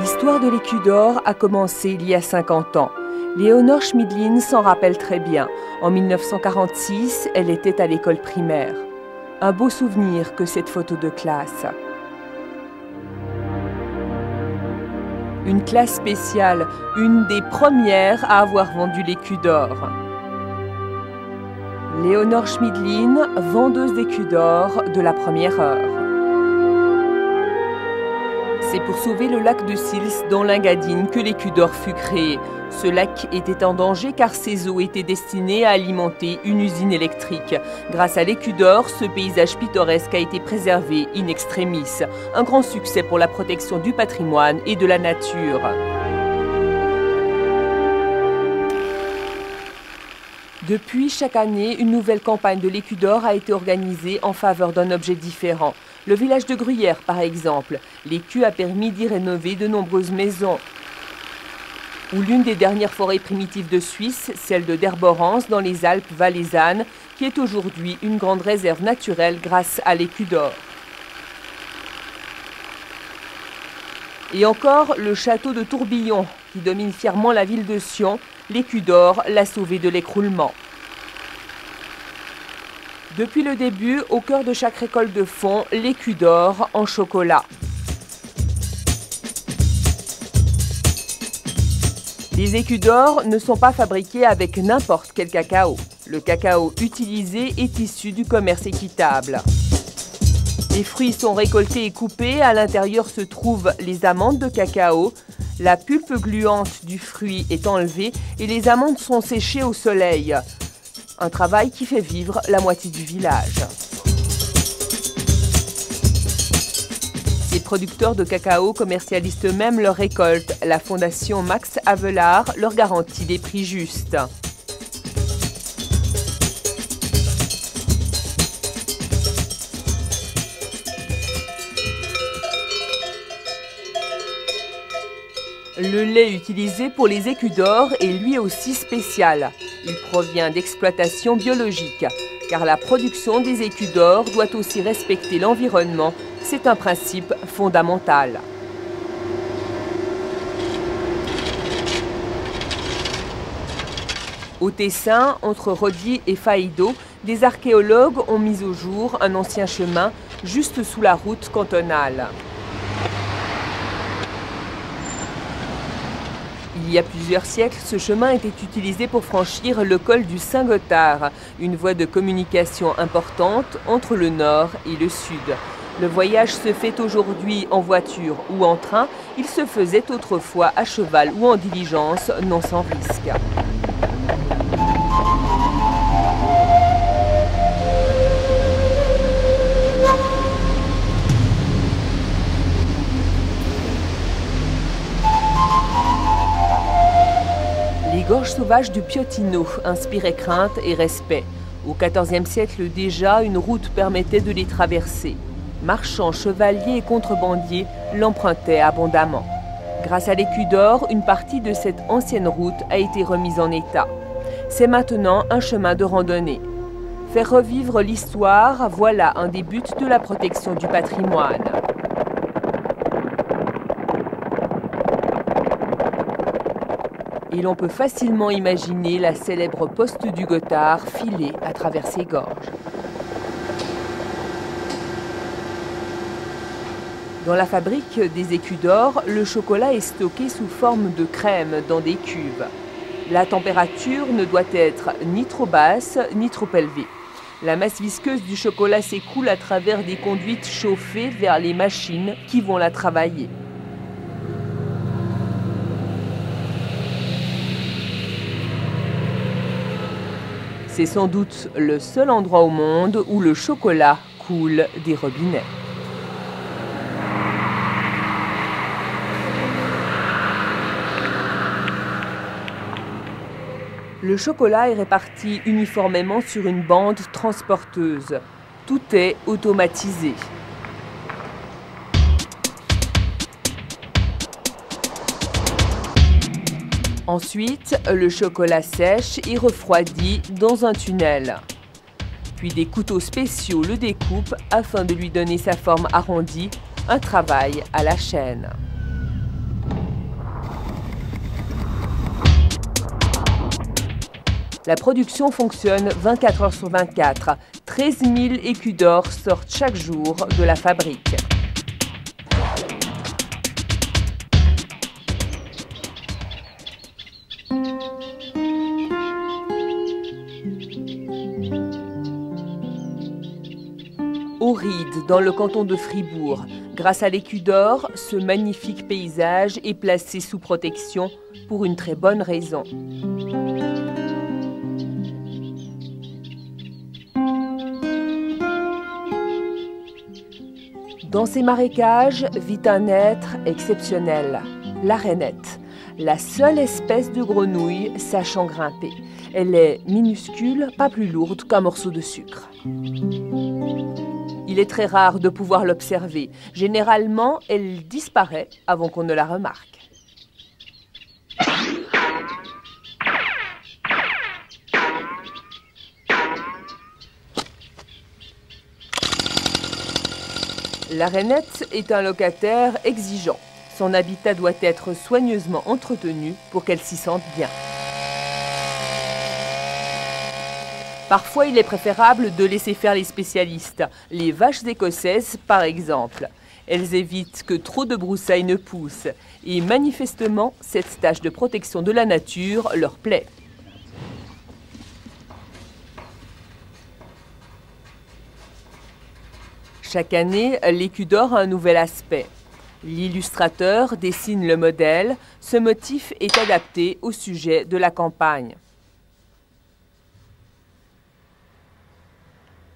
L'histoire de l'écu d'or a commencé il y a 50 ans. Léonore Schmidlin s'en rappelle très bien. En 1946, elle était à l'école primaire. Un beau souvenir que cette photo de classe. Une classe spéciale, une des premières à avoir vendu l'écu d'or. Léonore Schmidlin, vendeuse d'écus d'or de la première heure. C'est pour sauver le lac de Sils dans l'Engadine que l'écu d'or fut créé. Ce lac était en danger car ses eaux étaient destinées à alimenter une usine électrique. Grâce à l'écu d'or, ce paysage pittoresque a été préservé in extremis. Un grand succès pour la protection du patrimoine et de la nature. Depuis, chaque année, une nouvelle campagne de l'écu d'or a été organisée en faveur d'un objet différent. Le village de Gruyère, par exemple. L'écu a permis d'y rénover de nombreuses maisons. Ou l'une des dernières forêts primitives de Suisse, celle de Derborens dans les Alpes valaisannes, qui est aujourd'hui une grande réserve naturelle grâce à l'écu d'or. Et encore, le château de Tourbillon, qui domine fièrement la ville de Sion, l'écu d'or l'a sauvé de l'écroulement. Depuis le début, au cœur de chaque récolte de fonds, l'écu d'or en chocolat. Les écus d'or ne sont pas fabriqués avec n'importe quel cacao. Le cacao utilisé est issu du commerce équitable. Les fruits sont récoltés et coupés. À l'intérieur se trouvent les amandes de cacao. La pulpe gluante du fruit est enlevée et les amandes sont séchées au soleil. Un travail qui fait vivre la moitié du village. Ces producteurs de cacao commercialisent eux-mêmes leurs récoltes. La fondation Max Havelaar leur garantit des prix justes. Le lait utilisé pour les écus d'or est lui aussi spécial. Il provient d'exploitation biologique, car la production des écus d'or doit aussi respecter l'environnement. C'est un principe fondamental. Au Tessin, entre Rodier et Faïdo, des archéologues ont mis au jour un ancien chemin juste sous la route cantonale. Il y a plusieurs siècles, ce chemin était utilisé pour franchir le col du Saint-Gothard, une voie de communication importante entre le nord et le sud. Le voyage se fait aujourd'hui en voiture ou en train. Il se faisait autrefois à cheval ou en diligence, non sans risque. Les gorges sauvages du Piotino inspiraient crainte et respect. Au XIVe siècle déjà, une route permettait de les traverser. Marchands, chevaliers et contrebandiers l'empruntaient abondamment. Grâce à l'écu d'or, une partie de cette ancienne route a été remise en état. C'est maintenant un chemin de randonnée. Faire revivre l'histoire, voilà un des buts de la protection du patrimoine. Et l'on peut facilement imaginer la célèbre poste du Gothard filée à travers ces gorges. Dans la fabrique des écus d'or, le chocolat est stocké sous forme de crème dans des cuves. La température ne doit être ni trop basse ni trop élevée. La masse visqueuse du chocolat s'écoule à travers des conduites chauffées vers les machines qui vont la travailler. C'est sans doute le seul endroit au monde où le chocolat coule des robinets. Le chocolat est réparti uniformément sur une bande transporteuse. Tout est automatisé. Ensuite, le chocolat sèche et refroidit dans un tunnel. Puis des couteaux spéciaux le découpent afin de lui donner sa forme arrondie, un travail à la chaîne. La production fonctionne 24 heures sur 24. 13 000 écus d'or sortent chaque jour de la fabrique. Auride, dans le canton de Fribourg. Grâce à l'écu d'or, ce magnifique paysage est placé sous protection pour une très bonne raison. Dans ces marécages vit un être exceptionnel, la rainette, la seule espèce de grenouille sachant grimper. Elle est minuscule, pas plus lourde qu'un morceau de sucre. Il est très rare de pouvoir l'observer. Généralement, elle disparaît avant qu'on ne la remarque. La rainette est un locataire exigeant. Son habitat doit être soigneusement entretenu pour qu'elle s'y sente bien. Parfois, il est préférable de laisser faire les spécialistes, les vaches écossaises par exemple. Elles évitent que trop de broussailles ne poussent et manifestement, cette tâche de protection de la nature leur plaît. Chaque année, l'écu d'or a un nouvel aspect. L'illustrateur dessine le modèle, ce motif est adapté au sujet de la campagne.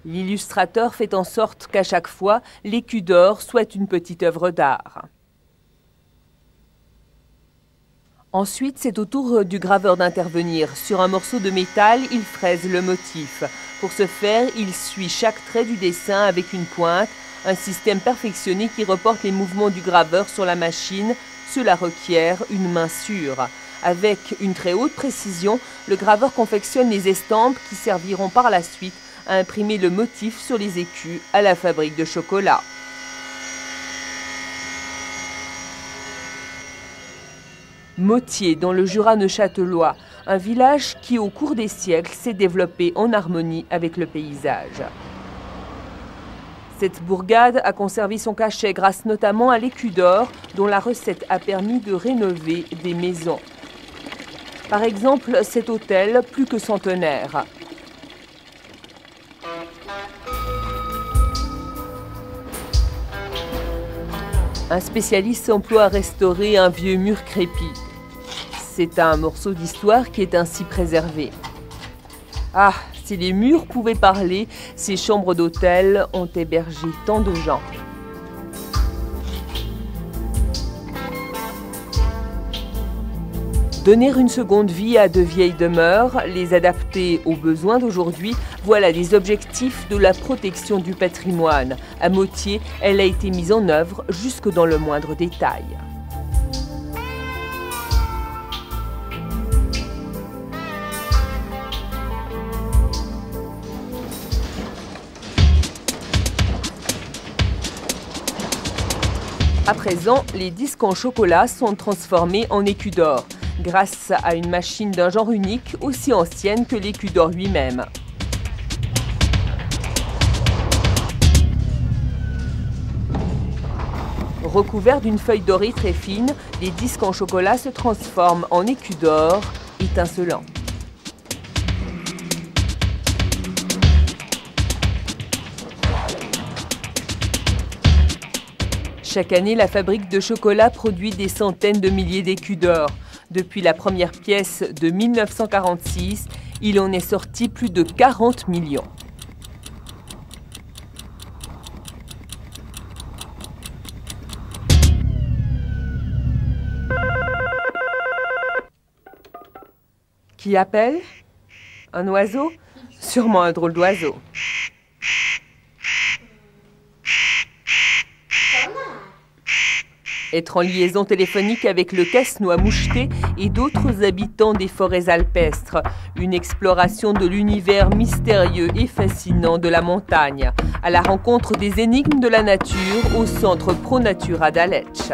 L'illustrateur fait en sorte qu'à chaque fois, l'écu d'or soit une petite œuvre d'art. Ensuite, c'est au tour du graveur d'intervenir. Sur un morceau de métal, il fraise le motif. Pour ce faire, il suit chaque trait du dessin avec une pointe, un système perfectionné qui reporte les mouvements du graveur sur la machine. Cela requiert une main sûre. Avec une très haute précision, le graveur confectionne les estampes qui serviront par la suite à imprimer le motif sur les écus à la fabrique de chocolat. Motier, dans le Jura neuchâtelois, un village qui, au cours des siècles, s'est développé en harmonie avec le paysage. Cette bourgade a conservé son cachet grâce notamment à l'écu d'or, dont la recette a permis de rénover des maisons. Par exemple, cet hôtel, plus que centenaire. Un spécialiste s'emploie à restaurer un vieux mur crépi. C'est un morceau d'histoire qui est ainsi préservé. Ah, si les murs pouvaient parler, ces chambres d'hôtel ont hébergé tant de gens. Donner une seconde vie à de vieilles demeures, les adapter aux besoins d'aujourd'hui, voilà les objectifs de la protection du patrimoine. À Motier, elle a été mise en œuvre jusque dans le moindre détail. À présent, les disques en chocolat sont transformés en écus d'or, grâce à une machine d'un genre unique, aussi ancienne que l'écu d'or lui-même. Recouverts d'une feuille dorée très fine, les disques en chocolat se transforment en écus d'or étincelants. Chaque année, la fabrique de chocolat produit des centaines de milliers d'écus d'or. Depuis la première pièce de 1946, il en est sorti plus de 40 millions. Qui appelle? Un oiseau? Sûrement un drôle d'oiseau. Être en liaison téléphonique avec le casse-noix moucheté et d'autres habitants des forêts alpestres. Une exploration de l'univers mystérieux et fascinant de la montagne, à la rencontre des énigmes de la nature au centre Pro Natura d'Aletsch.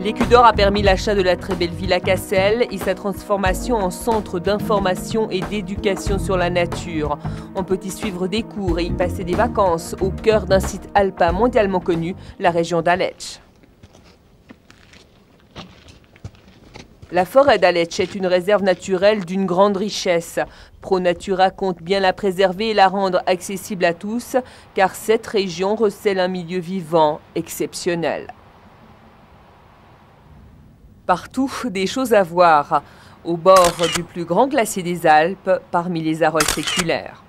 L'Écu d'Or a permis l'achat de la très belle villa Cassel et sa transformation en centre d'information et d'éducation sur la nature. On peut y suivre des cours et y passer des vacances au cœur d'un site alpin mondialement connu, la région d'Aletsch. La forêt d'Aletsch est une réserve naturelle d'une grande richesse. ProNatura compte bien la préserver et la rendre accessible à tous, car cette région recèle un milieu vivant exceptionnel. Partout, des choses à voir, au bord du plus grand glacier des Alpes, parmi les arôles séculaires.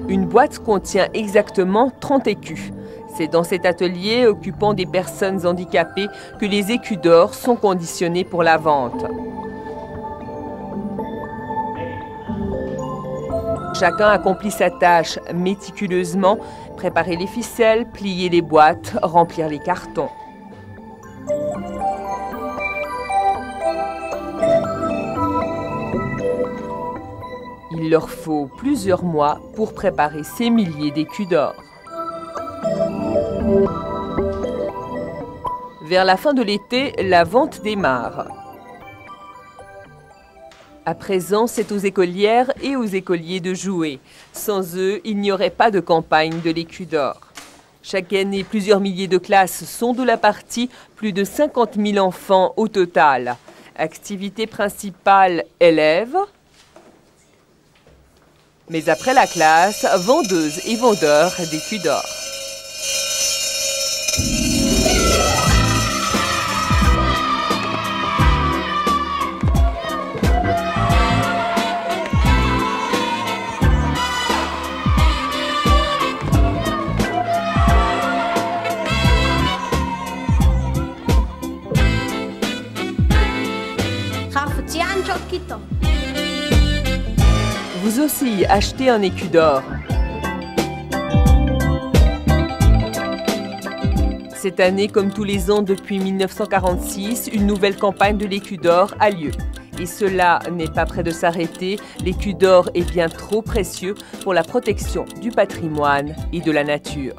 Une boîte contient exactement 30 écus. C'est dans cet atelier occupant des personnes handicapées que les écus d'or sont conditionnés pour la vente. Chacun accomplit sa tâche méticuleusement, préparer les ficelles, plier les boîtes, remplir les cartons. Il leur faut plusieurs mois pour préparer ces milliers d'écus d'or. Vers la fin de l'été, la vente démarre. À présent, c'est aux écolières et aux écoliers de jouer. Sans eux, il n'y aurait pas de campagne de l'Écu d'Or. Chaque année, plusieurs milliers de classes sont de la partie, plus de 50 000 enfants au total. Activité principale, élèves. Mais après la classe, vendeuses et vendeurs d'écus d'or. Vous aussi, achetez un écu d'or. Cette année, comme tous les ans depuis 1946, une nouvelle campagne de l'Écu d'Or a lieu. Et cela n'est pas près de s'arrêter. L'Écu d'Or est bien trop précieux pour la protection du patrimoine et de la nature.